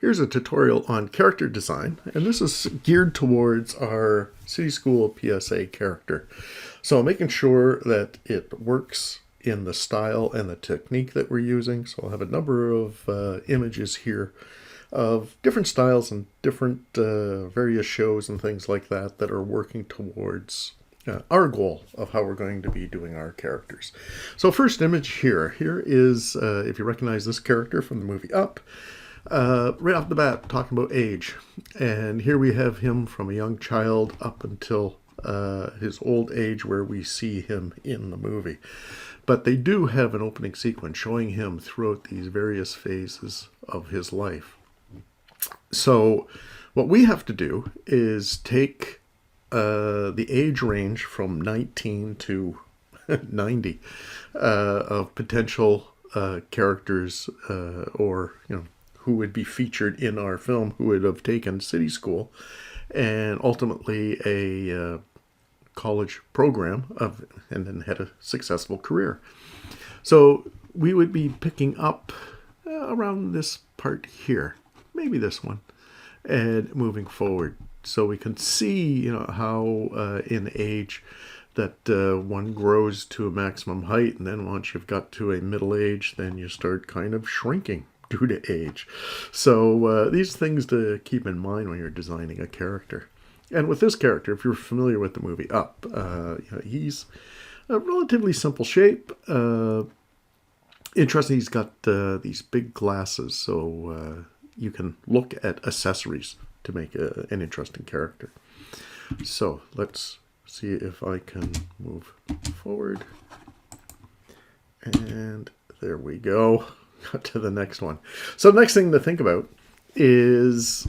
Here's a tutorial on character design, and this is geared towards our City School PSA character. So making sure that it works in the style and the technique that we're using. So I'll have a number of images here of different styles and different various shows and things like that that are working towards our goal of how we're going to be doing our characters. So first image here. Here is, if you recognize this character from the movie Up, right off the bat, talking about age. And here we have him from a young child up until his old age where we see him in the movie. But they do have an opening sequence showing him throughout these various phases of his life. So what we have to do is take the age range from 19 to 90 of potential characters or, who would be featured in our film, who would have taken City School and ultimately a college program and then had a successful career. So we would be picking up around this part here, maybe this one, and moving forward. So we can see, how in age that one grows to a maximum height, and then once you've got to a middle age, then you start kind of shrinking due to age. So these things to keep in mind when you're designing a character. And with this character, if you're familiar with the movie Up, he's a relatively simple shape. Interesting, he's got these big glasses, so you can look at accessories to make an interesting character. So let's see if I can move forward. And there we go. Got to the next one. So the next thing to think about is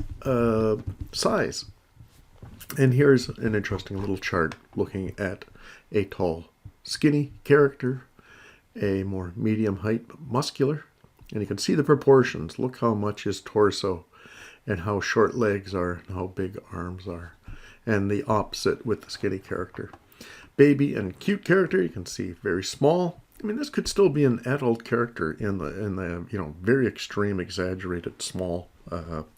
size. And here's an interesting little chart looking at a tall, skinny character, a more medium height, but muscular. And you can see the proportions. Look how much his torso and how short legs are and how big arms are. And the opposite with the skinny character. Baby and cute character, you can see very small. I mean, this could still be an adult character in the very extreme, exaggerated, small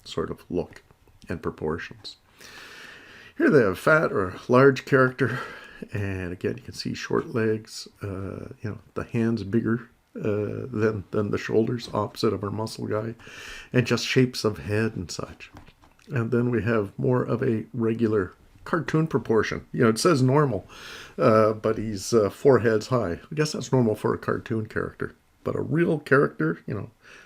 sort of look and proportions. Here they have fat or large character, and again you can see short legs. The hands bigger than the shoulders, opposite of our muscle guy, and just shapes of head and such. And then we have more of a regular cartoon proportion. It says normal, but he's 4 heads high. I guess that's normal for a cartoon character. But a real character,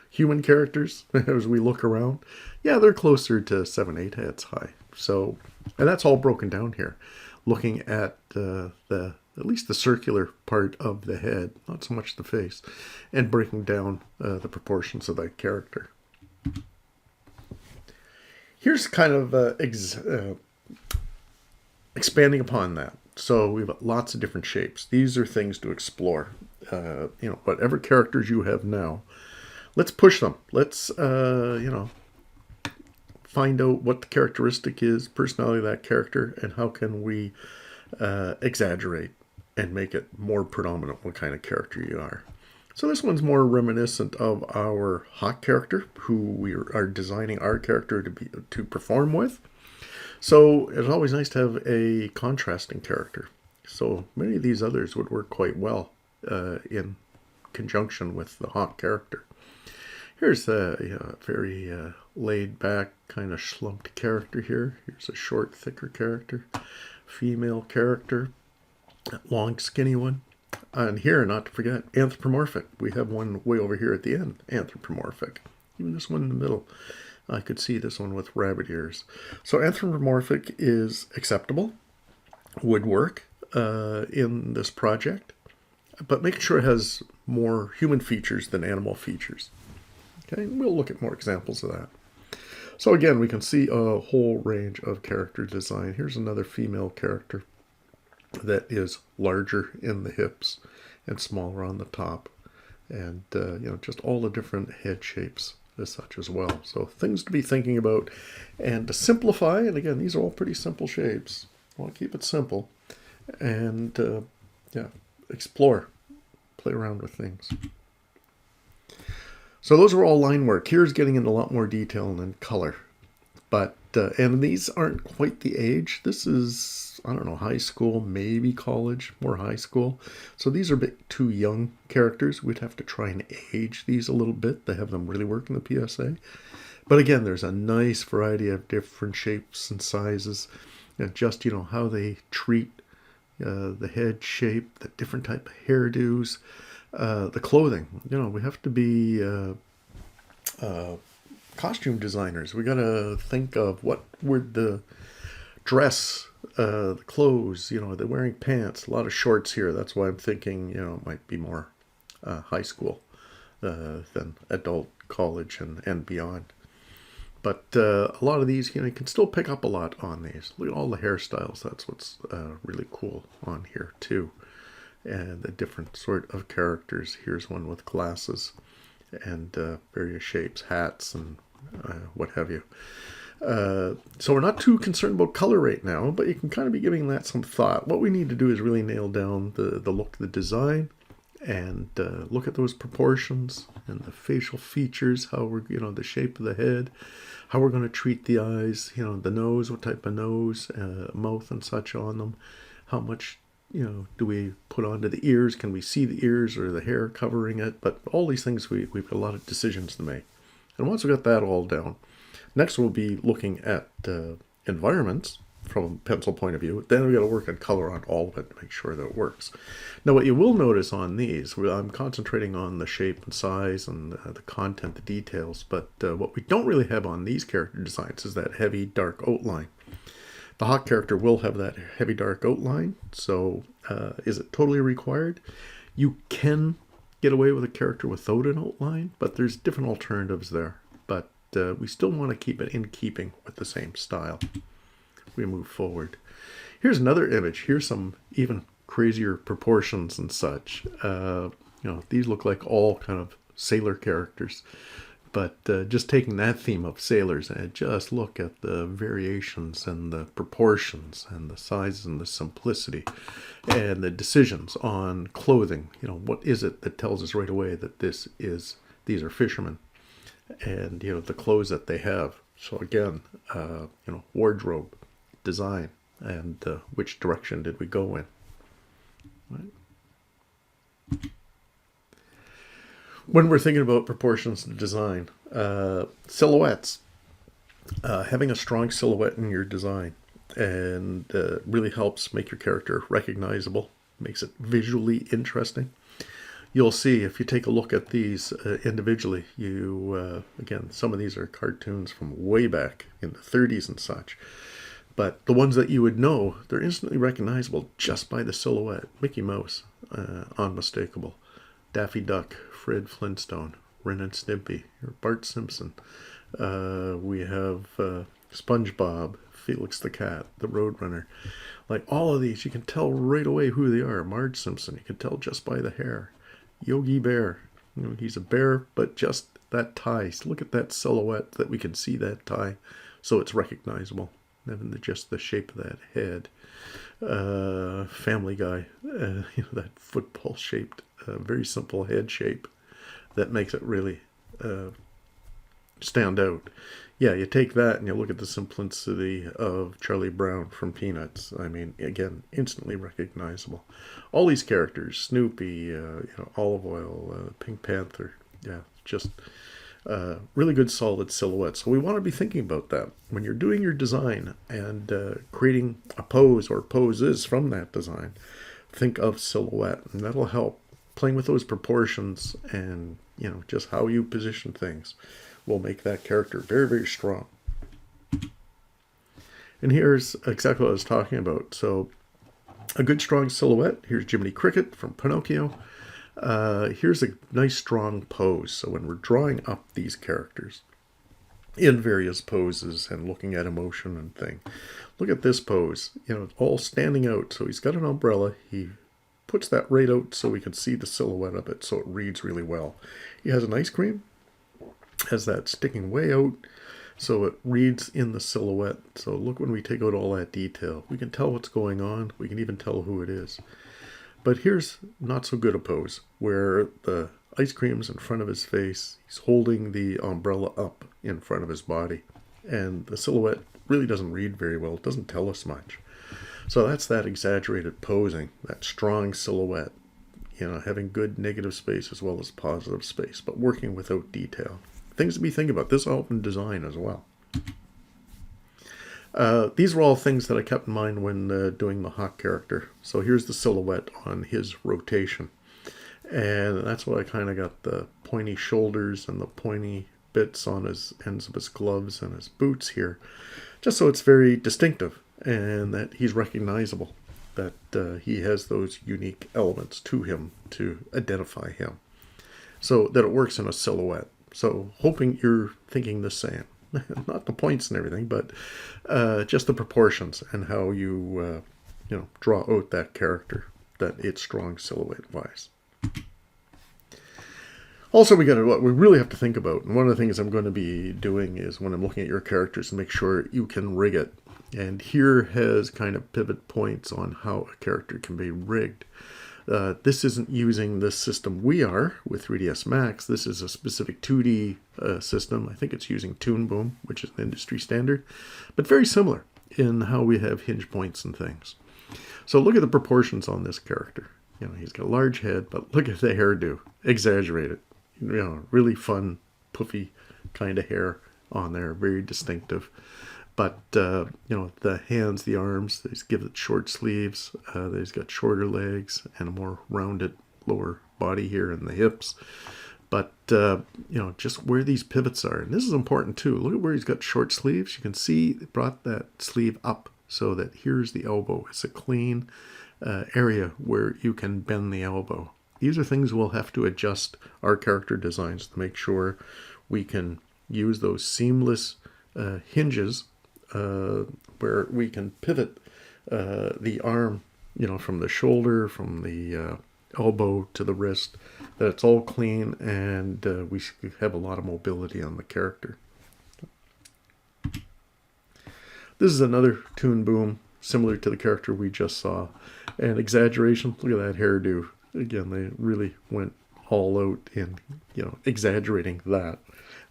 human characters, as we look around, they're closer to 7, 8 heads high. So, and that's all broken down here, looking at at least the circular part of the head, not so much the face, and breaking down the proportions of that character. Here's kind of expanding upon that. So we've got lots of different shapes. These are things to explore. Whatever characters you have now, let's push them. Let's, find out what the characteristic is, personality of that character, and how can we exaggerate and make it more predominant what kind of character you are. So this one's more reminiscent of our Hawk character, who we are designing our character to perform with. So it's always nice to have a contrasting character. So many of these others would work quite well in conjunction with the Hawk character. Here's a very laid back, kind of slumped character here. Here's a short, thicker character. Female character. Long, skinny one. And here, not to forget, anthropomorphic. We have one way over here at the end, anthropomorphic. Even this one in the middle. I could see this one with rabbit ears. So anthropomorphic is acceptable, would work in this project, but make sure it has more human features than animal features. Okay, we'll look at more examples of that. So again, we can see a whole range of character design. Here's another female character that is larger in the hips and smaller on the top. And, just all the different head shapes as such as well. So things to be thinking about. And to simplify, and again, these are all pretty simple shapes. I want to keep it simple. And, explore. Play around with things. So those are all line work. Here's getting into a lot more detail and color. But, and these aren't quite the age. This is, I don't know, high school, maybe college, more high school. So these are a bit too young characters. We'd have to try and age these a little bit to have them really work in the PSA. But again, there's a nice variety of different shapes and sizes. And just, how they treat the head shape, the different type of hairdos, the clothing. We have to be costume designers. We got to think of what would the dress, the clothes, they're wearing pants, a lot of shorts here. That's why I'm thinking, it might be more high school than adult college and beyond. But a lot of these, you can still pick up a lot on these. Look at all the hairstyles. That's what's really cool on here too. And the different sort of characters. Here's one with glasses and various shapes, hats, and what have you. So we're not too concerned about color right now, but you can kind of be giving that some thought. What we need to do is really nail down the look, the design, and look at those proportions and the facial features, how we're, the shape of the head, how we're going to treat the eyes, the nose, what type of nose, mouth and such on them, how much, do we put onto the ears, can we see the ears or the hair covering it, but all these things we've got a lot of decisions to make. And once we got that all down, next we'll be looking at environments from a pencil point of view. Then we got to work on color on all of it to make sure that it works. Now what you will notice on these, I'm concentrating on the shape and size and the content, the details, but what we don't really have on these character designs is that heavy dark outline. The Hawk character will have that heavy dark outline, so is it totally required? You can get away with a character without an outline, but there's different alternatives there. But we still want to keep it in keeping with the same style. We move forward. Here's another image. Here's some even crazier proportions and such. These look like all kind of sailor characters. But just taking that theme of sailors and just look at the variations and the proportions and the sizes and the simplicity and the decisions on clothing. What is it that tells us right away that these are fishermen, and the clothes that they have. So again, wardrobe, design, and which direction did we go in. Right? When we're thinking about proportions and design, silhouettes, having a strong silhouette in your design and really helps make your character recognizable, makes it visually interesting. You'll see if you take a look at these individually, again, some of these are cartoons from way back in the 30s and such. But the ones that you would know, they're instantly recognizable just by the silhouette. Mickey Mouse, unmistakable. Daffy Duck, Fred Flintstone, Ren and Stimpy, Bart Simpson. We have SpongeBob, Felix the Cat, the Roadrunner. Like all of these, you can tell right away who they are. Marge Simpson, you can tell just by the hair. Yogi Bear, he's a bear, but just that tie. So look at that silhouette that we can see that tie, so it's recognizable. And just the shape of that head. Family Guy, that football-shaped, very simple head shape that makes it really stand out. Yeah, you take that and you look at the simplicity of Charlie Brown from Peanuts. I mean, again, instantly recognizable. All these characters, Snoopy, Olive Oyl, Pink Panther, yeah, just really good solid silhouette. So we want to be thinking about that when you're doing your design and creating a pose or poses from that design. Think of silhouette, and that'll help. Playing with those proportions and just how you position things will make that character very, very strong. And here's exactly what I was talking about. So a good strong silhouette. Here's Jiminy Cricket from Pinocchio. Here's a nice strong pose. So when we're drawing up these characters in various poses and looking at emotion and thing, look at this pose, all standing out. So he's got an umbrella. He puts that right out so we can see the silhouette of it, so it reads really well. He has an ice cream, has that sticking way out, so it reads in the silhouette. So look, when we take out all that detail, we can tell what's going on. We can even tell who it is. But here's not so good a pose, where the ice creams in front of his face. He's holding the umbrella up in front of his body. And the silhouette really doesn't read very well. It doesn't tell us much. So that's that exaggerated posing, that strong silhouette, having good negative space as well as positive space, but working without detail. Things to be thinking about. This open design as well. These were all things that I kept in mind when doing the Hawk character. So here's the silhouette on his rotation. And that's why I kind of got the pointy shoulders and the pointy bits on his ends of his gloves and his boots here. Just so it's very distinctive and that he's recognizable. That he has those unique elements to him to identify him. So that it works in a silhouette. So hoping you're thinking the same. Not the points and everything, but just the proportions and how you, draw out that character, that it's strong silhouette-wise. Also, what we really have to think about, and one of the things I'm going to be doing is when I'm looking at your characters, make sure you can rig it. And here has kind of pivot points on how a character can be rigged. This isn't using the system we are with 3ds Max. This is a specific 2D system. I think it's using Toon Boom, which is an industry standard, but very similar in how we have hinge points and things. So look at the proportions on this character. He's got a large head, but look at the hairdo. Exaggerated. Really fun, puffy kind of hair on there. Very distinctive. But, the hands, the arms, they give it short sleeves. He's got shorter legs and a more rounded lower body here in the hips. But, just where these pivots are. And this is important too. Look at where he's got short sleeves. You can see they brought that sleeve up so that here's the elbow. It's a clean area where you can bend the elbow. These are things we'll have to adjust our character designs to make sure we can use those seamless hinges where we can pivot the arm, from the shoulder, from the elbow to the wrist, that it's all clean and we have a lot of mobility on the character. This is another Toon Boom, similar to the character we just saw. And exaggeration, look at that hairdo. Again, they really went all out in, exaggerating that.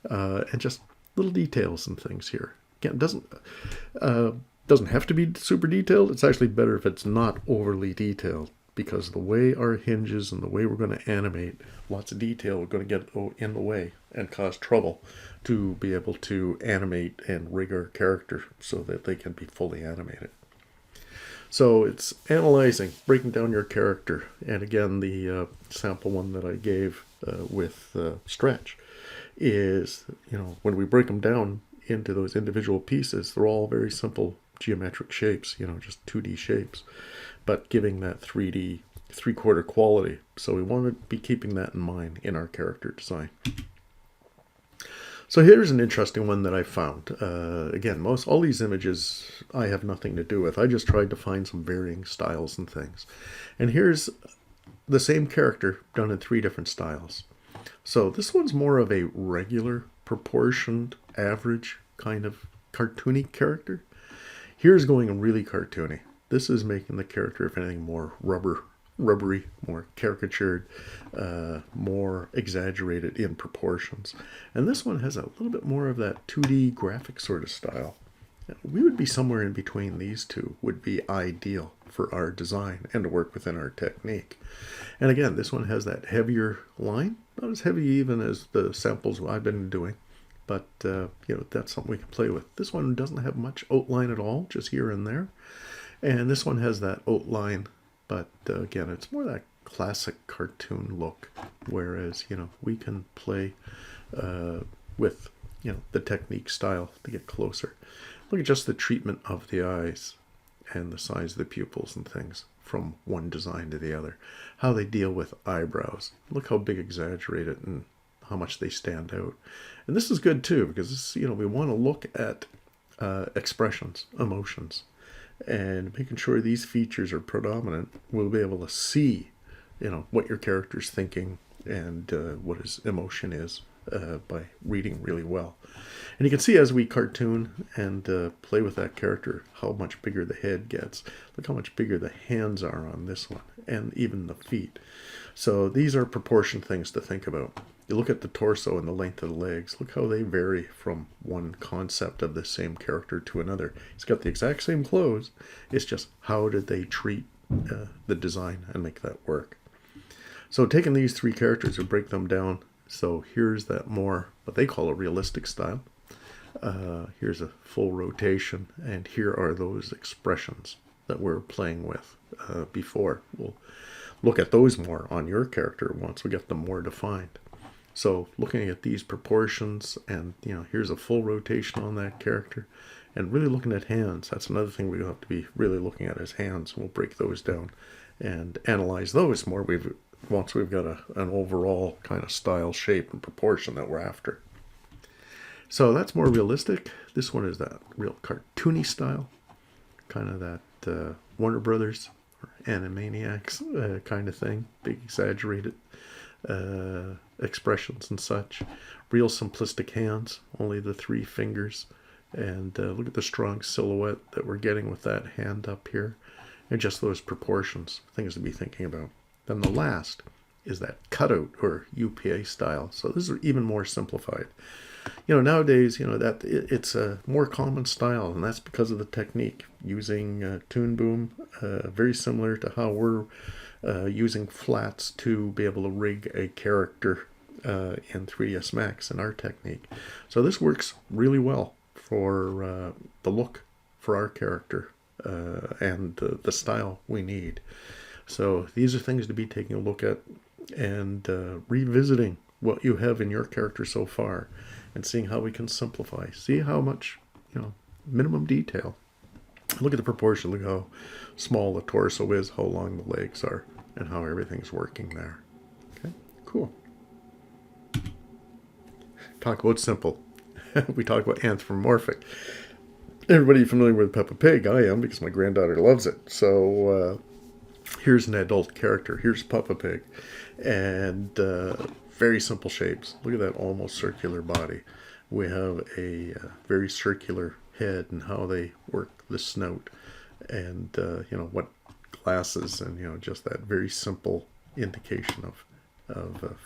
And just little details and things here. Again, it doesn't have to be super detailed. It's actually better if it's not overly detailed, because the way our hinges and the way we're going to animate, lots of detail are going to get in the way and cause trouble to be able to animate and rig our character so that they can be fully animated. So it's analyzing, breaking down your character. And again, the sample one that I gave with Stretch is, when we break them down into those individual pieces, they're all very simple geometric shapes, just 2D shapes, but giving that 3D, 3/4 quality. So we want to be keeping that in mind in our character design. So here's an interesting one that I found. Again, all these images I have nothing to do with. I just tried to find some varying styles and things. And here's the same character done in 3 different styles. So this one's more of a regular, proportioned, average kind of cartoony character. Here's going really cartoony. This is making the character, if anything, more rubbery, more caricatured, more exaggerated in proportions. And this one has a little bit more of that 2D graphic sort of style. We would be somewhere in between these two, would be ideal for our design and to work within our technique. And again, this one has that heavier line, not as heavy even as the samples I've been doing, but that's something we can play with. This one doesn't have much outline at all, just here and there. And this one has that outline, but again, it's more that classic cartoon look, whereas, we can play with, the technique style to get closer. Look at just the treatment of the eyes and the size of the pupils and things from one design to the other. How they deal with eyebrows. Look how big, exaggerated, and how much they stand out. And this is good too, because this, we want to look at expressions, emotions, and making sure these features are predominant. We'll be able to see, what your character's thinking and what his emotion is by reading really well. And you can see as we cartoon and play with that character, how much bigger the head gets. Look how much bigger the hands are on this one, and even the feet. So these are proportion things to think about. You look at the torso and the length of the legs. Look how they vary from one concept of the same character to another. He's got the exact same clothes. It's just how did they treat the design and make that work. So taking these three characters and break them down. So here's that more, what they call a realistic style. Here's a full rotation, and here are those expressions that we're playing with before. We'll look at those more on your character once we get them more defined. So looking at these proportions, and here's a full rotation on that character, and really looking at hands. That's another thing we have to be really looking at is hands. We'll break those down and analyze those more. Once we've got an overall kind of style, shape, and proportion that we're after. So that's more realistic. This one is that real cartoony style, kind of that Warner Brothers or Animaniacs kind of thing, big exaggerated expressions and such. Real simplistic hands, only the three fingers. And look at the strong silhouette that we're getting with that hand up here. And just those proportions, things to be thinking about. Then the last is that cutout or UPA style. So this is even more simplified. Nowadays, that it's a more common style, and that's because of the technique using Toon Boom, very similar to how we're using flats to be able to rig a character in 3ds Max in our technique. So this works really well for the look for our character and the style we need. So these are things to be taking a look at and revisiting what you have in your character so far and seeing how we can simplify. See how much, minimum detail. Look at the proportion. Look how small the torso is, how long the legs are, and how everything's working there. Okay, cool. Talk about simple. We talk about anthropomorphic. Everybody familiar with Peppa Pig? I am, because my granddaughter loves it. So here's an adult character. Here's Peppa Pig. And very simple shapes. Look at that almost circular body. We have a very circular head and how they work the snout. And, what glasses and, just that very simple indication of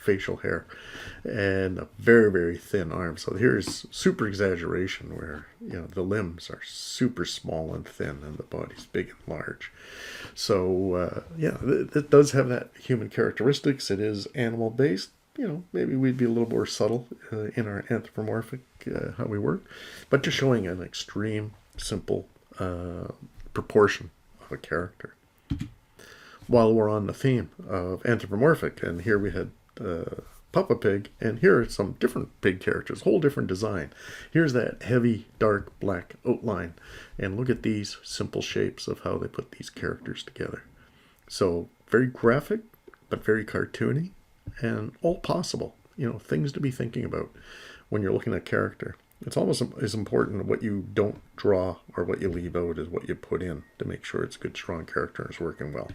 facial hair, and a very, very thin arm. So here's super exaggeration where the limbs are super small and thin and the body's big and large. So it does have that human characteristics. It is animal based. Maybe we'd be a little more subtle in our anthropomorphic how we work, but just showing an extreme simple proportion of a character. While we're on the theme of anthropomorphic, and here we had Peppa Pig, and here are some different pig characters, whole different design. Here's that heavy, dark black outline, and look at these simple shapes of how they put these characters together. So very graphic, but very cartoony, and all possible. Things to be thinking about when you're looking at character. It's almost as important what you don't draw or what you leave out as what you put in to make sure it's a good, strong character and it's working well.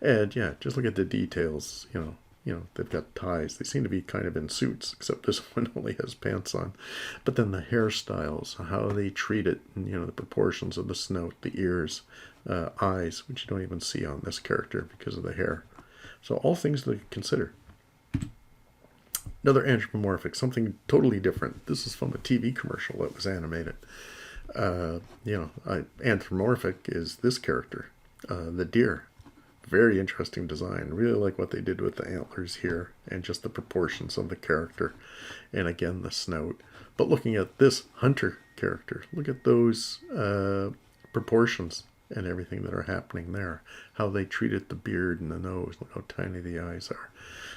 And just look at the details. They've got ties. They seem to be kind of in suits, except this one only has pants on. But then the hairstyles, how they treat it, and the proportions of the snout, the ears, eyes, which you don't even see on this character because of the hair. So all things to consider. Another anthropomorphic, something totally different. This is from a TV commercial that was animated. Anthropomorphic is this character, the deer. Very interesting design. Really like what they did with the antlers here and just the proportions of the character. And again, the snout. But looking at this hunter character, look at those proportions and everything that are happening there. How they treated the beard and the nose. Look how tiny the eyes are.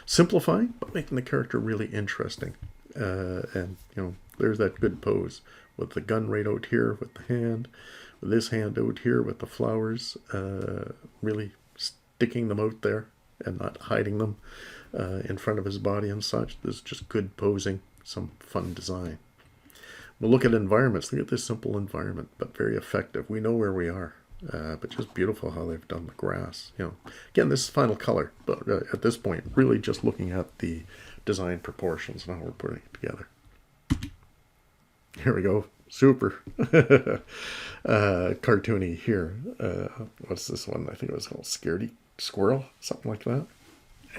Simplifying, but making the character really interesting. And there's that good pose with the gun right out here with the hand. With this hand out here with the flowers. Really sticking them out there and not hiding them in front of his body and such. This is just good posing, some fun design. We'll look at environments. Look at this simple environment, but very effective. We know where we are, but just beautiful how they've done the grass. Again, this is final color, but at this point, really just looking at the design proportions and how we're putting it together. Here we go. Super cartoony here. What's this one? I think it was called Scaredy Squirrel, something like that.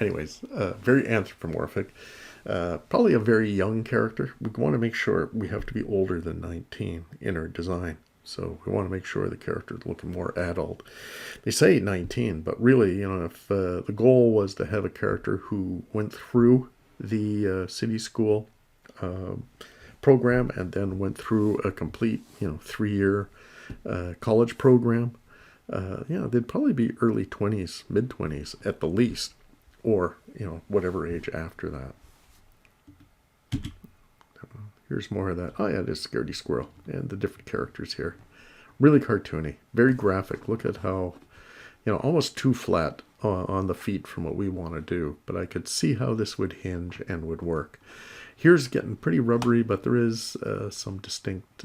anyways, very anthropomorphic. Probably a very young character. We want to make sure we have to be older than 19 in our design. So we want to make sure the character is looking more adult. They say 19, but really, if the goal was to have a character who went through the city school uh, program and then went through a complete, 3-year college program, they'd probably be early 20s, mid 20s at the least, or, whatever age after that. Here's more of that. Oh yeah, there's Scaredy Squirrel and the different characters here. Really cartoony, very graphic. Look at how, almost too flat on the feet from what we want to do. But I could see how this would hinge and would work. Here's getting pretty rubbery, but there is some distinct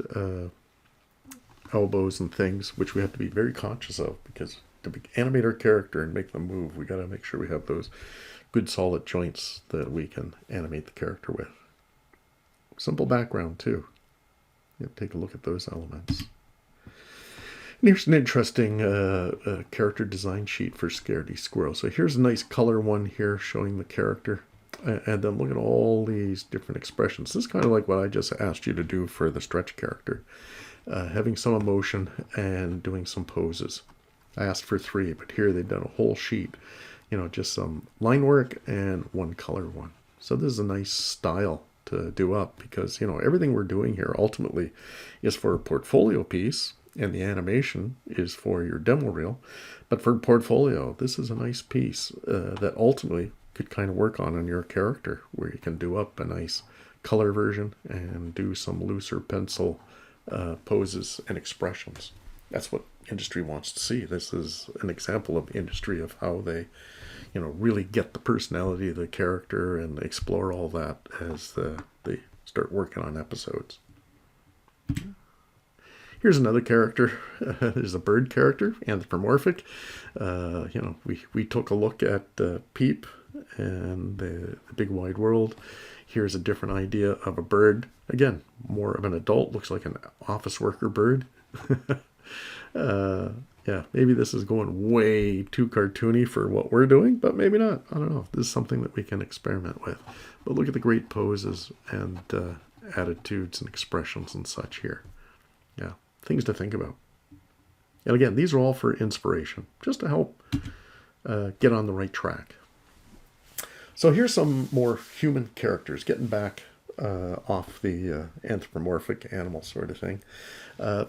elbows and things, which we have to be very conscious of, because to animate our character and make them move, we got to make sure we have those good solid joints that we can animate the character with. Simple background too. Take a look at those elements. And here's an interesting character design sheet for Scaredy Squirrel. So here's a nice color one here showing the character. And then look at all these different expressions. This is kind of like what I just asked you to do for the stretch character. Having some emotion and doing some poses. I asked for 3, but here they've done a whole sheet. Just some line work and one color one. So this is a nice style to do up, because everything we're doing here ultimately is for a portfolio piece, and the animation is for your demo reel. But for portfolio, this is a nice piece that ultimately could kind of work on your character, where you can do up a nice color version and do some looser pencil poses and expressions. That's what industry wants to see. This is an example of industry, of how they really get the personality of the character and explore all that as they start working on episodes. Here's another character. There's a bird character, anthropomorphic. We took a look at Peep and the Big Wide World. Here's a different idea of a bird. Again, more of an adult, looks like an office worker bird. Yeah, maybe this is going way too cartoony for what we're doing, but maybe not. I don't know. This is something that we can experiment with. But look at the great poses and attitudes and expressions and such here. Yeah, things to think about. And again, these are all for inspiration, just to help get on the right track. So here's some more human characters, getting back off the anthropomorphic animal sort of thing.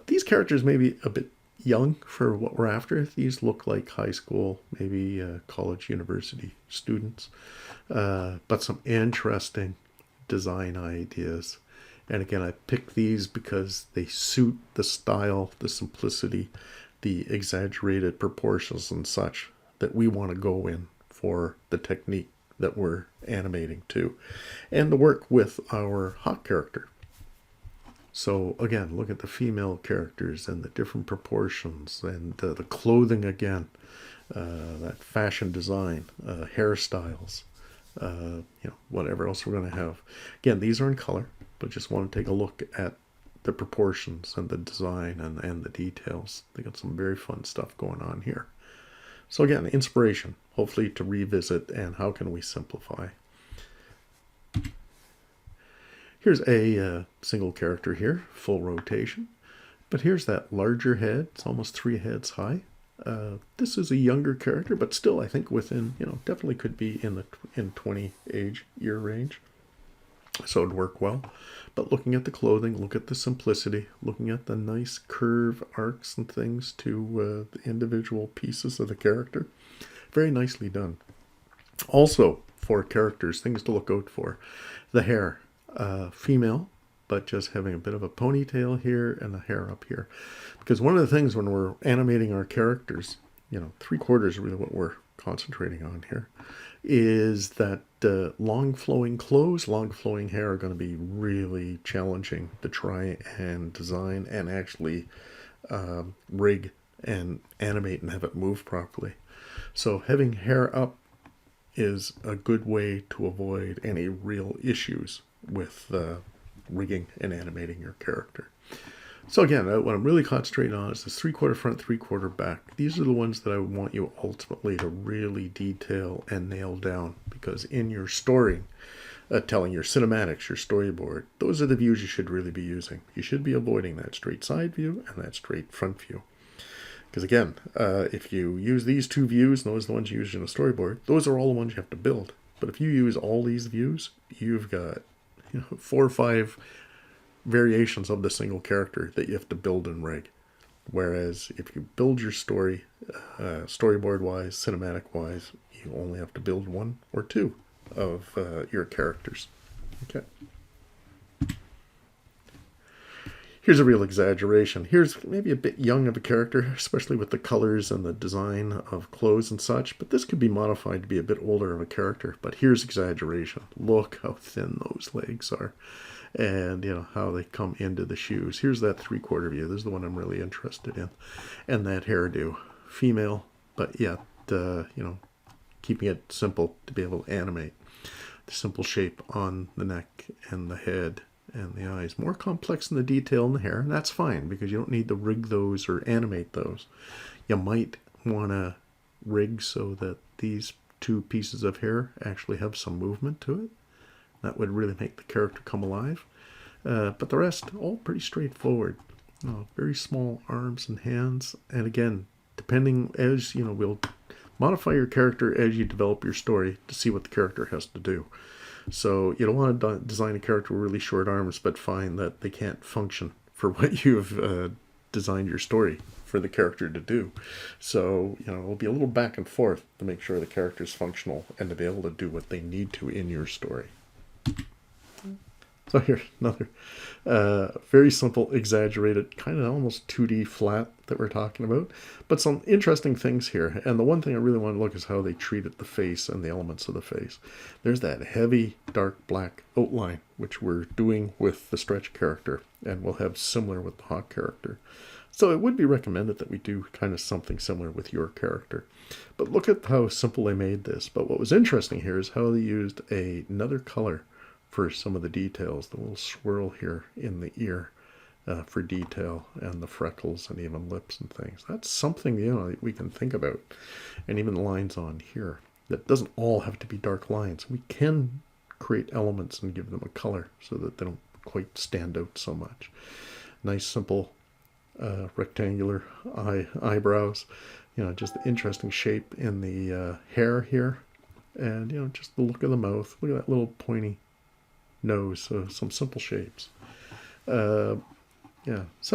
These characters may be a bit young for what we're after. These look like high school, maybe college, university students, but some interesting design ideas. And again, I picked these because they suit the style, the simplicity, the exaggerated proportions and such that we want to go in for the technique that we're animating to, and to work with our hot character. So again, look at the female characters and the different proportions, and the clothing again, that fashion design, hairstyles, whatever else we're going to have. Again, these are in color, but just want to take a look at the proportions and the design and the details. They got some very fun stuff going on here. So again, inspiration, hopefully to revisit, and how can we simplify. Here's a single character here, full rotation. But here's that larger head. It's almost 3 heads high. This is a younger character, but still I think within, definitely could be in 20 age year range. So it'd work well. But looking at the clothing, look at the simplicity, looking at the nice curve arcs and things to the individual pieces of the character. Very nicely done. Also, for characters, things to look out for. The hair. Female, but just having a bit of a ponytail here and the hair up here. Because one of the things when we're animating our characters, 3/4 is really what we're concentrating on here, is that long flowing clothes, long flowing hair are going to be really challenging to try and design and actually rig and animate and have it move properly. So having hair up is a good way to avoid any real issues with rigging and animating your character. So again, what I'm really concentrating on is this 3/4 front, 3/4 back. These are the ones that I want you ultimately to really detail and nail down, because in your story, telling your cinematics, your storyboard, those are the views you should really be using. You should be avoiding that straight side view and that straight front view. Because again, if you use these two views, and those are the ones you use in a storyboard, those are all the ones you have to build. But if you use all these views, you've got 4 or 5 variations of the single character that you have to build and rig. Whereas if you build your story, storyboard wise, cinematic wise, you only have to build 1 or 2 of your characters. Okay. Here's a real exaggeration. Here's maybe a bit young of a character, especially with the colors and the design of clothes and such, but this could be modified to be a bit older of a character. But here's exaggeration. Look how thin those legs are, and how they come into the shoes. Here's that 3/4 view. This is the one I'm really interested in. And that hairdo. Female, but yet, keeping it simple to be able to animate. The simple shape on the neck and the head and the eyes. More complex in the detail in the hair, and that's fine because you don't need to rig those or animate those. You might want to rig so that these 2 pieces of hair actually have some movement to it. That would really make the character come alive. But the rest, all pretty straightforward. Very small arms and hands. And again, depending as, we'll modify your character as you develop your story to see what the character has to do. So you don't want to design a character with really short arms, but find that they can't function for what you've designed your story for the character to do. So, it'll be a little back and forth to make sure the character is functional and to be able to do what they need to in your story. So here's another very simple, exaggerated, kind of almost 2D flat that we're talking about. But some interesting things here. And the one thing I really want to look is how they treated the face and the elements of the face. There's that heavy, dark black outline, which we're doing with the Stretch character, and we'll have similar with the Hawk character. So it would be recommended that we do kind of something similar with your character. But look at how simple they made this. But what was interesting here is how they used another color for some of the details, the little swirl here in the ear for detail, and the freckles and even lips and things. That's something we can think about. And even the lines on here. That doesn't all have to be dark lines. We can create elements and give them a color so that they don't quite stand out so much. Nice simple rectangular eyebrows. Just the interesting shape in the hair here. And just the look of the mouth. Look at that little pointy nose. So some simple shapes. Some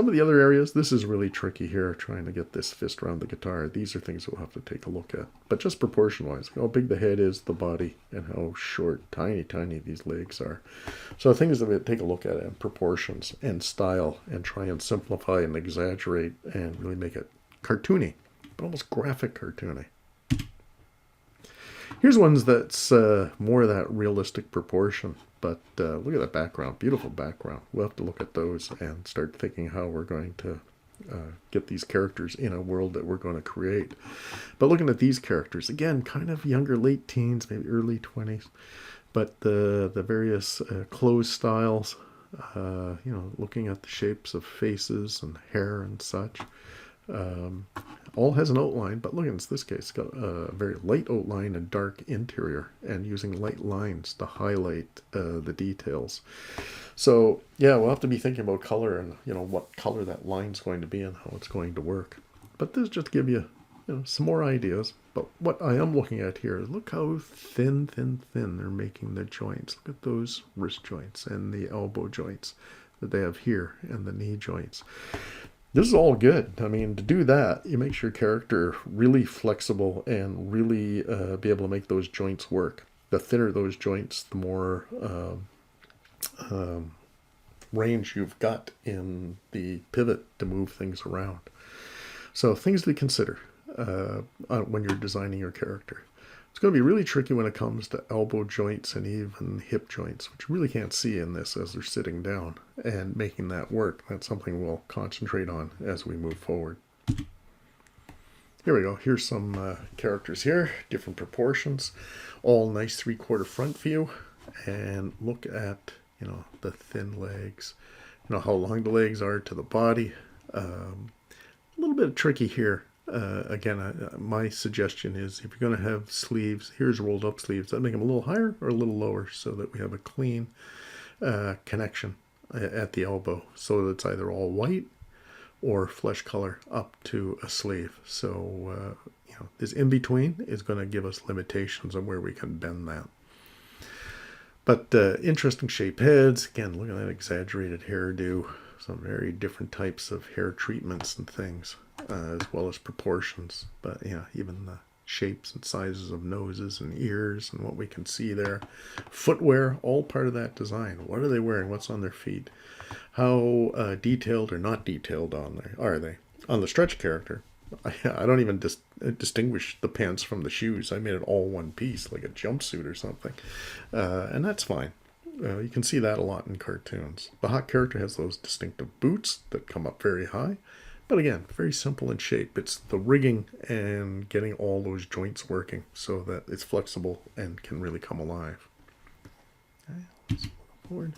of the other areas, this is really tricky here, trying to get this fist around the guitar. These are things we'll have to take a look at. But just proportion-wise, how big the head is, the body, and how short, tiny these legs are. So things that we take a look at in proportions and style, and try and simplify and exaggerate and really make it cartoony, but almost graphic cartoony. Here's ones that's more of that realistic proportion. But look at that background, beautiful background. We'll have to look at those and start thinking how we're going to get these characters in a world that we're going to create. But looking at these characters, again, kind of younger, late teens, maybe early 20s. But the various clothes styles, looking at the shapes of faces and hair and such. All has an outline, but look, in this case, it's got a very light outline and dark interior, and using light lines to highlight the details. So, we'll have to be thinking about color and, what color that line's going to be and how it's going to work. But this just give you, some more ideas. But what I am looking at here is look how thin they're making the joints. Look at those wrist joints and the elbow joints that they have here and the knee joints. This is all good. I mean, to do that, you make your character really flexible and really be able to make those joints work. The thinner those joints, the more range you've got in the pivot to move things around. So things to consider when you're designing your character. It's going to be really tricky when it comes to elbow joints and even hip joints, which you really can't see in this as they're sitting down, and making that work. That's something we'll concentrate on as we move forward. Here we go. Here's some characters here, different proportions, all nice 3/4 front view, and look at the thin legs how long the legs are to the body. A little bit tricky here. Again, my suggestion is if you're going to have sleeves, here's rolled up sleeves. I'd make them a little higher or a little lower so that we have a clean connection at the elbow, so that it's either all white or flesh color up to a sleeve. So this in between is going to give us limitations on where we can bend that. But interesting shape heads. Again, look at that exaggerated hairdo. Some very different types of hair treatments and things, as well as proportions. But even the shapes and sizes of noses and ears and what we can see there. Footwear, all part of that design. What are they wearing? What's on their feet? How detailed or not detailed are they? On the Stretch character, I don't even distinguish the pants from the shoes. I made it all one piece, like a jumpsuit or something. And that's fine. You can see that a lot in cartoons. The Hawk character has those distinctive boots that come up very high. But again, very simple in shape. It's the rigging and getting all those joints working so that it's flexible and can really come alive. Okay, let's move forward.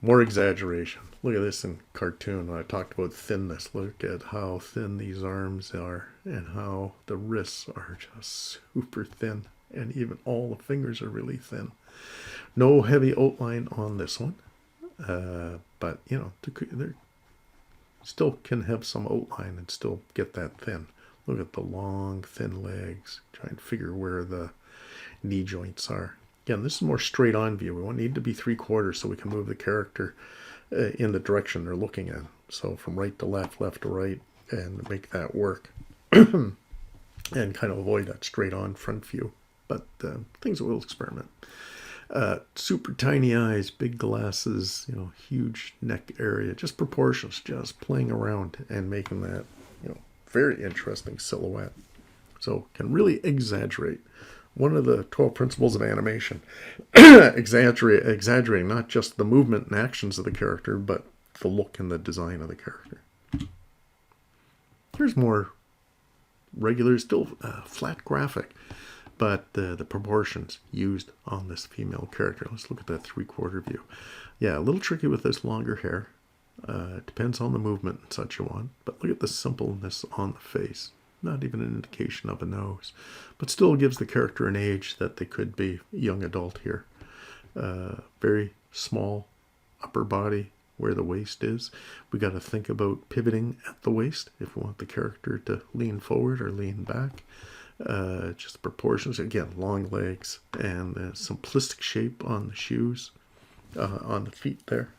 More exaggeration. Look at this in cartoon. When I talked about thinness, look at how thin these arms are and how the wrists are just super thin. And even all the fingers are really thin. No heavy outline on this one. But, they still can have some outline and still get that thin. Look at the long, thin legs. Try and figure where the knee joints are. Again, this is more straight on view. We won't need to be 3/4 so we can move the character in the direction they're looking at. So from right to left, left to right, and make that work. And kind of avoid that straight on front view. But things that we'll experiment. Super tiny eyes, big glasses, huge neck area, just proportions, just playing around and making that, very interesting silhouette. So can really exaggerate. One of the 12 principles of animation, exaggerating not just the movement and actions of the character, but the look and the design of the character. Here's more regular, still flat graphic, but the proportions used on this female character. Let's look at that 3/4 view. Yeah, a little tricky with this longer hair. Depends on the movement and such a one, but look at the simpleness on the face. Not even an indication of a nose, but still gives the character an age that they could be young adult here. Very small upper body where the waist is. We got to think about pivoting at the waist if we want the character to lean forward or lean back. Just the proportions. Again, long legs and the simplistic shape on the shoes, on the feet there.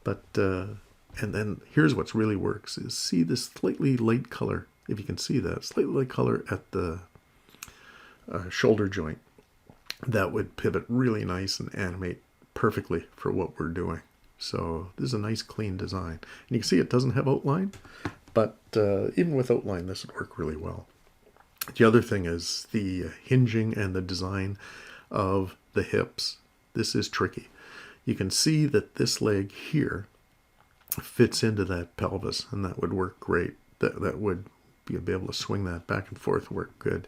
But and then here's what's really works is see this slightly light color. If you can see that, slightly light color at the shoulder joint. That would pivot really nice and animate perfectly for what we're doing. So this is a nice clean design. And you can see it doesn't have outline, but even with outline, this would work really well. The other thing is the hinging and the design of the hips. This is tricky. You can see that this leg here fits into that pelvis, and that would work great. That would be able to swing that back and forth, work good.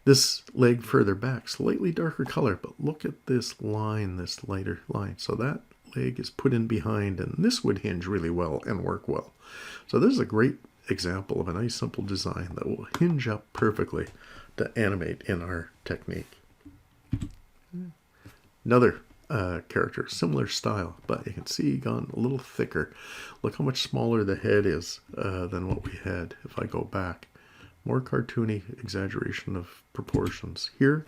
This leg further back, slightly darker color, but look at this line, this lighter line. So that leg is put in behind, and this would hinge really well and work well. So this is a great example of a nice simple design that will hinge up perfectly to animate in our technique. Another character, similar style, but you can see gone a little thicker. Look how much smaller the head is than what we had. If I go back, more cartoony exaggeration of proportions here,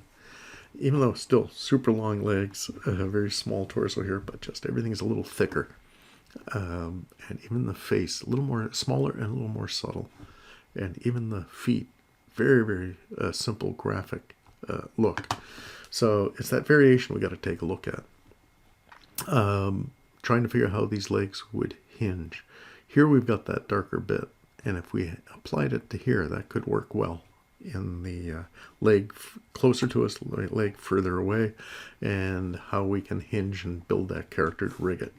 even though still super long legs, very small torso here, but just everything's a little thicker. And even the face, a little more smaller and a little more subtle. And even the feet, very, very simple graphic look. So it's that variation we got to take a look at. Trying to figure out how these legs would hinge. Here we've got that darker bit, and if we applied it to here, that could work well in the leg closer to us, leg further away, and how we can hinge and build that character to rig it.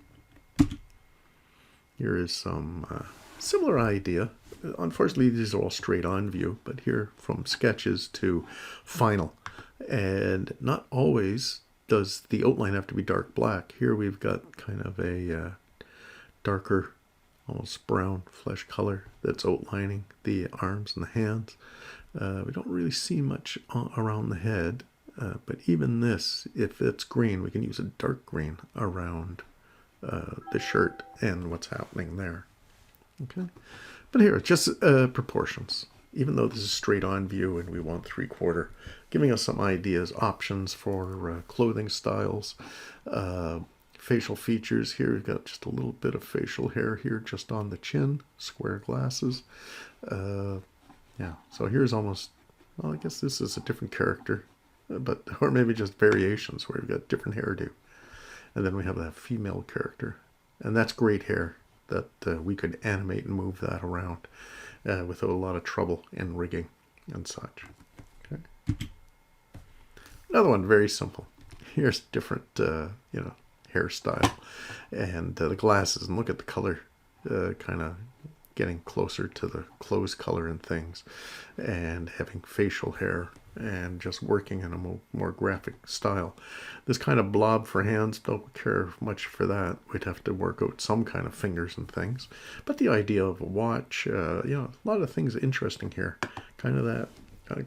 Here is some similar idea. Unfortunately, these are all straight on view, but here from sketches to final. And not always does the outline have to be dark black. Here we've got kind of a darker, almost brown flesh color that's outlining the arms and the hands. We don't really see much around the head, but even this, if it's green, we can use a dark green around the shirt and what's happening there. Okay, but here, just proportions. Even though this is straight on view and we want 3/4, giving us some ideas, options for clothing styles, facial features. Here we've got just a little bit of facial hair here just on the chin, square glasses. Yeah, so here's almost, well, I guess this is a different character, but or maybe just variations where we've got different hairdo. And then we have that female character, and that's great hair that we could animate and move that around without a lot of trouble in rigging and such. Okay. Another one, very simple. Here's different, hairstyle, and the glasses, and look at the color, kind of getting closer to the clothes color and things, and having facial hair and just working in a more graphic style. This kind of blob for hands, don't care much for that. We'd have to work out some kind of fingers and things. But the idea of a watch, a lot of things interesting here. Kind of that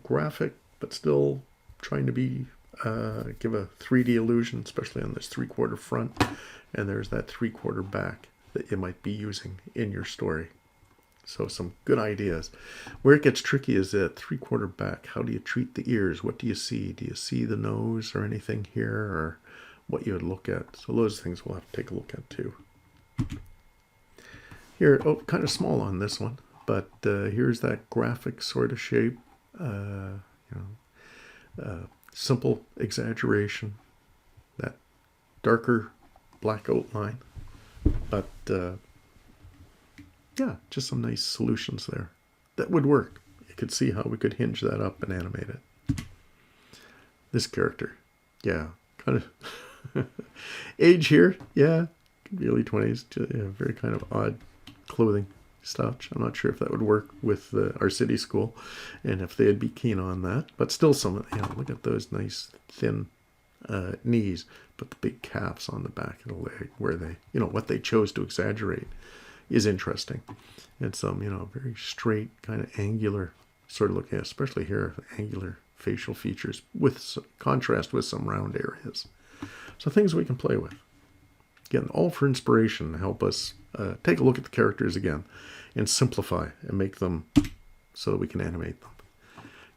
graphic, but still trying to be give a 3D illusion, especially on this 3/4 front. And there's that 3/4 back that you might be using in your story. So some good ideas. Where it gets tricky is that 3/4 back. How do you treat the ears? What do you see? Do you see the nose or anything here, or what you would look at? So those things we'll have to take a look at too. Here, kind of small on this one, but here's that graphic sort of shape. Simple exaggeration. That darker black outline, but yeah, just some nice solutions there that would work. You could see how we could hinge that up and animate it. This character, yeah, kind of age here, yeah, early 20s, very kind of odd clothing stuff. I'm not sure if that would work with our city school and if they'd be keen on that, but still some, look at those nice thin knees, but the big calves on the back of the leg where they, what they chose to exaggerate is interesting. And some, very straight, kind of angular sort of look, especially here, angular facial features with contrast with some round areas. So things we can play with. Again, all for inspiration to help us take a look at the characters again and simplify and make them so that we can animate them.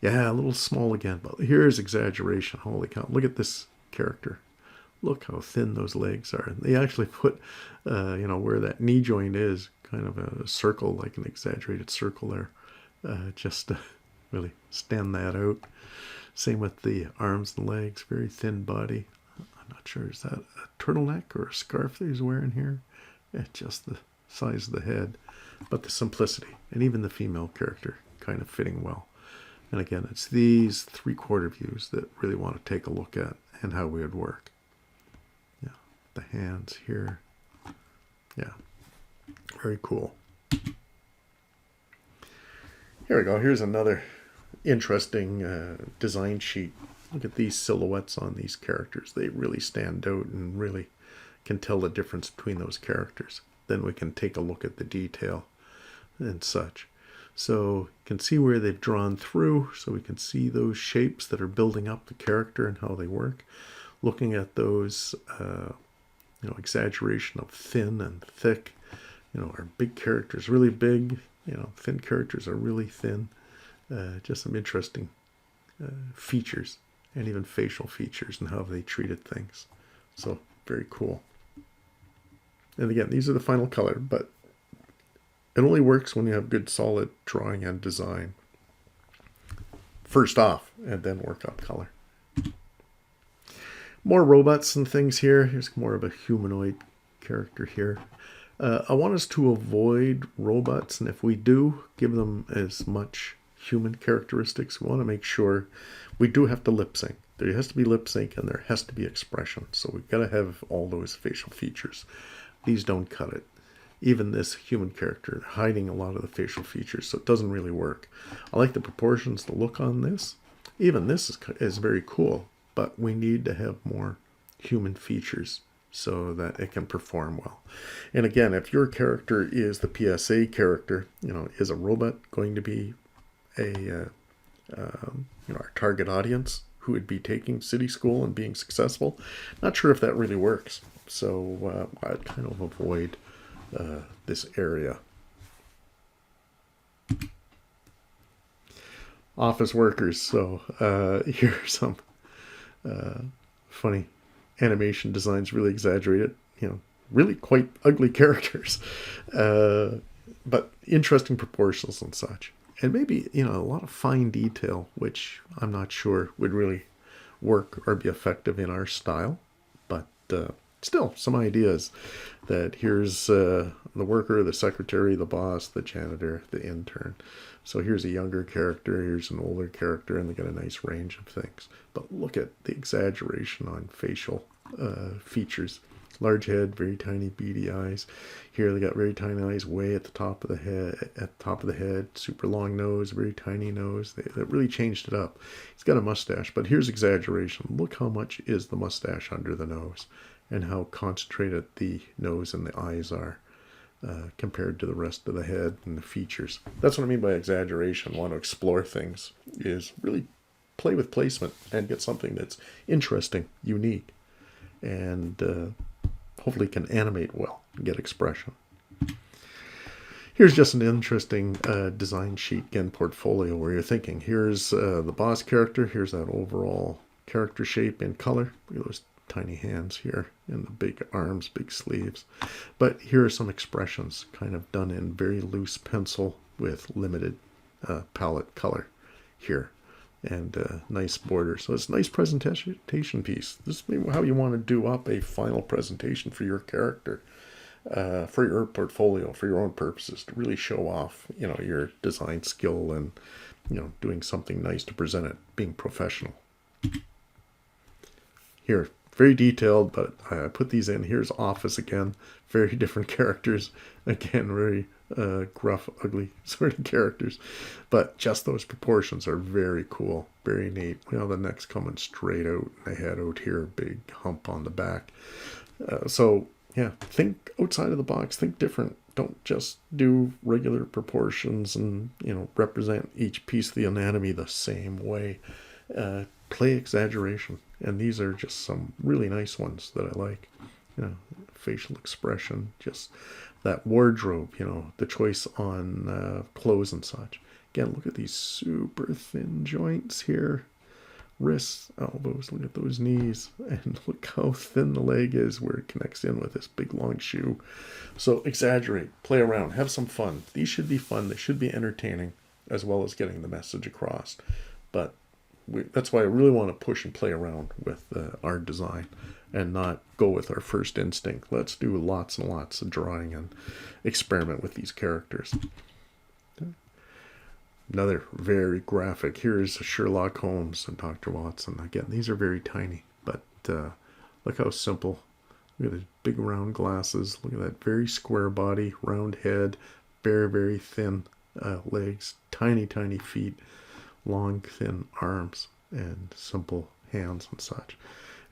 Yeah, a little small again, but here's exaggeration. Holy cow, look at this character. Look how thin those legs are. They actually put, where that knee joint is, kind of a circle, like an exaggerated circle there, just to really stand that out. Same with the arms and legs, very thin body. I'm not sure, is that a turtleneck or a scarf that he's wearing here? Just the size of the head, but the simplicity, and even the female character kind of fitting well. And again, it's these 3/4 views that really want to take a look at and how we would work. The hands here. Yeah, very cool. Here we go. Here's another interesting design sheet. Look at these silhouettes on these characters. They really stand out and really can tell the difference between those characters. Then we can take a look at the detail and such. So you can see where they've drawn through, so we can see those shapes that are building up the character and how they work. Looking at those exaggeration of thin and thick. Our big characters really big. Thin characters are really thin. Just some interesting features, and even facial features and how they treated things. So very cool. And again, these are the final color, but it only works when you have good solid drawing and design first off, and then work up color. More robots and things here. Here's more of a humanoid character here. I want us to avoid robots, and if we do, give them as much human characteristics. We want to make sure we do have to lip sync. There has to be lip sync, and there has to be expression. So we've got to have all those facial features. These don't cut it. Even this human character, hiding a lot of the facial features, so it doesn't really work. I like the proportions, the look on this. Even this is very cool. But we need to have more human features so that it can perform well. And again, if your character is the PSA character, is a robot going to be a our target audience who would be taking city school and being successful? Not sure if that really works. So I'd kind of avoid this area. Office workers. So here are some funny animation designs, really exaggerated, really quite ugly characters, but interesting proportions and such. And maybe, a lot of fine detail, which I'm not sure would really work or be effective in our style. But still, some ideas that here's the worker, the secretary, the boss, the janitor, the intern. So here's a younger character, here's an older character, and they got a nice range of things. But look at the exaggeration on facial features. Large head, very tiny beady eyes. Here they got very tiny eyes way at the top of the head, super long nose, very tiny nose. They really changed it up. He's got a mustache, but here's exaggeration. Look how much is the mustache under the nose and how concentrated the nose and the eyes are compared to the rest of the head and the features. That's what I mean by exaggeration. Want to explore things is really play with placement and get something that's interesting, unique, and hopefully can animate well and get expression. Here's just an interesting design sheet, again, portfolio, where you're thinking, here's the boss character, here's that overall character shape and color. Look at those tiny hands here and the big arms, big sleeves. But here are some expressions kind of done in very loose pencil with limited palette color here. And nice border. So it's a nice presentation piece. This is maybe how you want to do up a final presentation for your character, for your portfolio, for your own purposes, to really show off, your design skill and, doing something nice to present it, being professional. Here, very detailed, but I put these in. Here's Office again. Very different characters. Again, very gruff, ugly sort of characters. But just those proportions are very cool, very neat. The neck's coming straight out, the head out here, big hump on the back. So, yeah, think outside of the box, think different. Don't just do regular proportions and, represent each piece of the anatomy the same way. Play exaggeration. And these are just some really nice ones that I like. Facial expression, just that wardrobe, the choice on clothes and such. Again, look at these super thin joints here. Wrists, elbows, look at those knees. And look how thin the leg is where it connects in with this big long shoe. So exaggerate, play around, have some fun. These should be fun. They should be entertaining as well as getting the message across. But that's why I really want to push and play around with our design and not go with our first instinct. Let's do lots and lots of drawing and experiment with these characters. Another very graphic. Here's Sherlock Holmes and Dr. Watson. Again, these are very tiny, but look how simple. Look at his big round glasses. Look at that very square body, round head, very, very thin legs, tiny, tiny feet, long, thin arms, and simple hands and such.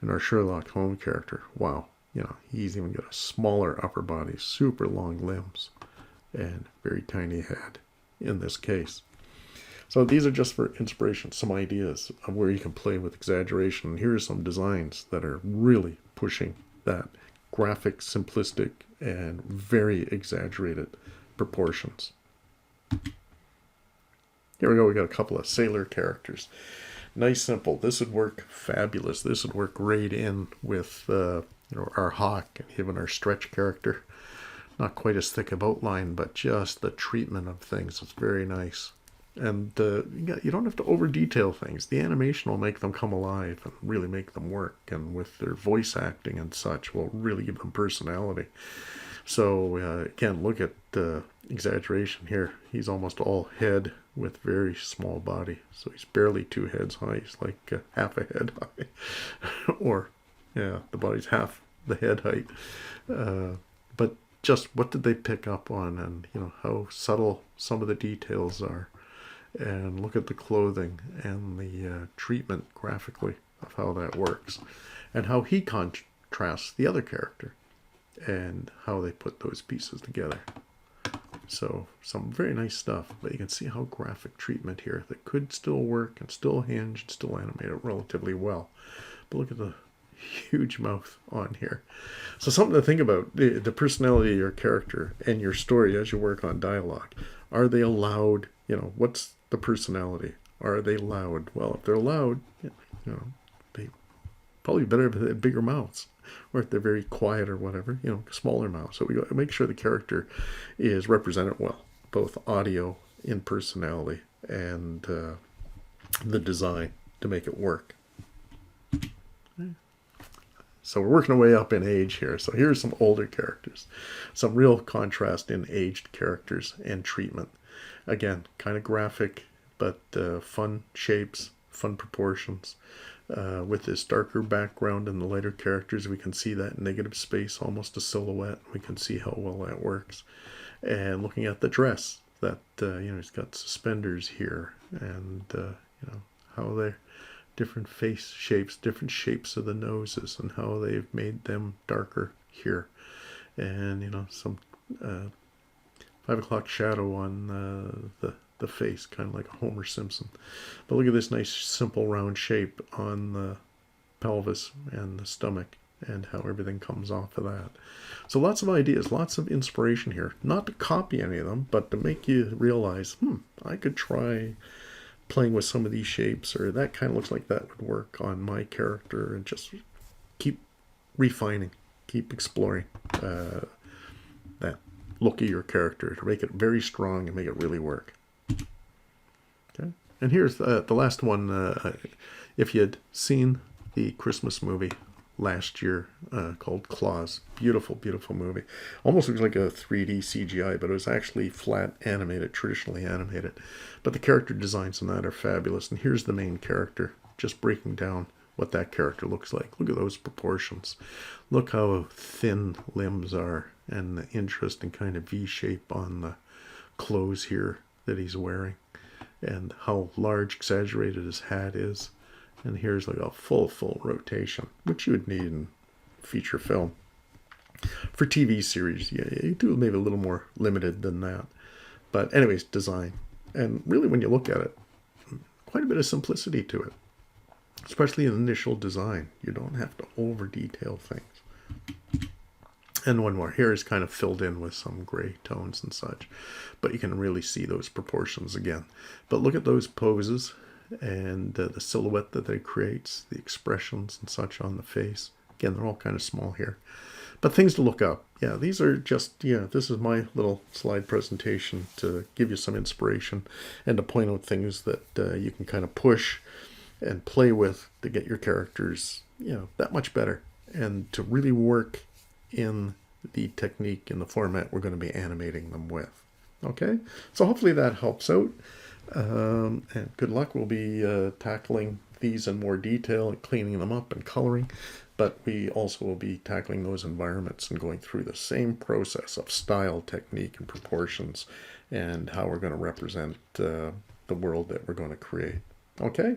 And our Sherlock Holmes character, wow, he's even got a smaller upper body, super long limbs, and very tiny head in this case. So these are just for inspiration, some ideas of where you can play with exaggeration. And here are some designs that are really pushing that graphic, simplistic, and very exaggerated proportions. Here we go, we got a couple of sailor characters. Nice, simple. This would work fabulous. This would work right in with our Hawk and even our Stretch character. Not quite as thick of outline, but just the treatment of things is very nice. And you don't have to over detail things. The animation will make them come alive and really make them work. And with their voice acting and such, will really give them personality. So again, look at the exaggeration here. He's almost all head with very small body. So he's barely 2 heads high. He's like half a head high. Or, yeah, the body's half the head height. But just what did they pick up on, and how subtle some of the details are. And look at the clothing and the treatment graphically of how that works. And how he contrasts the other character and how they put those pieces together. So some very nice stuff, but you can see how graphic treatment here that could still work and still hinge and still animate it relatively well. But look at the huge mouth on here. So something to think about, the personality of your character and your story as you work on dialogue. Are they loud? You know, what's the personality? Are they loud? Well, if they're loud, you know, they probably better have bigger mouths. Or if they're very quiet or whatever, you know, smaller mouths. So we got to make sure the character is represented well, both audio, in personality, and the design to make it work. So we're working our way up in age here. So here's some older characters. Some real contrast in aged characters and treatment. Again, kind of graphic, but fun shapes, fun proportions. With this darker background and the lighter characters, we can see that negative space, almost a silhouette. We can see how well that works. And looking at the dress, that he's got suspenders here, and how they're different face shapes, different shapes of the noses, and how they've made them darker here, and some 5 o'clock shadow on the face, kind of like a Homer Simpson. But look at this nice simple round shape on the pelvis and the stomach, and how everything comes off of that. So lots of ideas, lots of inspiration here. Not to copy any of them, but to make you realize, I could try playing with some of these shapes, or that kind of looks like that would work on my character, and just keep refining, keep exploring that look of your character to make it very strong and make it really work. Okay, and here's the last one. If you had seen the Christmas movie last year called Klaus, beautiful, beautiful movie. Almost looks like a 3D CGI, but it was actually flat animated, traditionally animated. But the character designs in that are fabulous. And here's the main character, just breaking down what that character looks like. Look at those proportions. Look how thin limbs are, and the interesting kind of V shape on the clothes here that he's wearing, and how large, exaggerated his hat is. And here's like a full rotation, which you would need in feature film. For TV series, yeah, you do maybe a little more limited than that. But anyways, design. And really, when you look at it, quite a bit of simplicity to it. Especially in initial design. You don't have to over-detail things. And one more. Here is kind of filled in with some gray tones and such. But you can really see those proportions again. But look at those poses and the silhouette that it creates, the expressions and such on the face. Again, they're all kind of small here. But things to look up. Yeah, these are just, this is my little slide presentation to give you some inspiration and to point out things that you can kind of push and play with to get your characters, that much better. And to really work in the technique and the format we're going to be animating them with. Okay? So hopefully that helps out. And good luck. We'll be tackling these in more detail and cleaning them up and coloring, but we also will be tackling those environments and going through the same process of style, technique, and proportions, and how we're going to represent the world that we're going to create. Okay?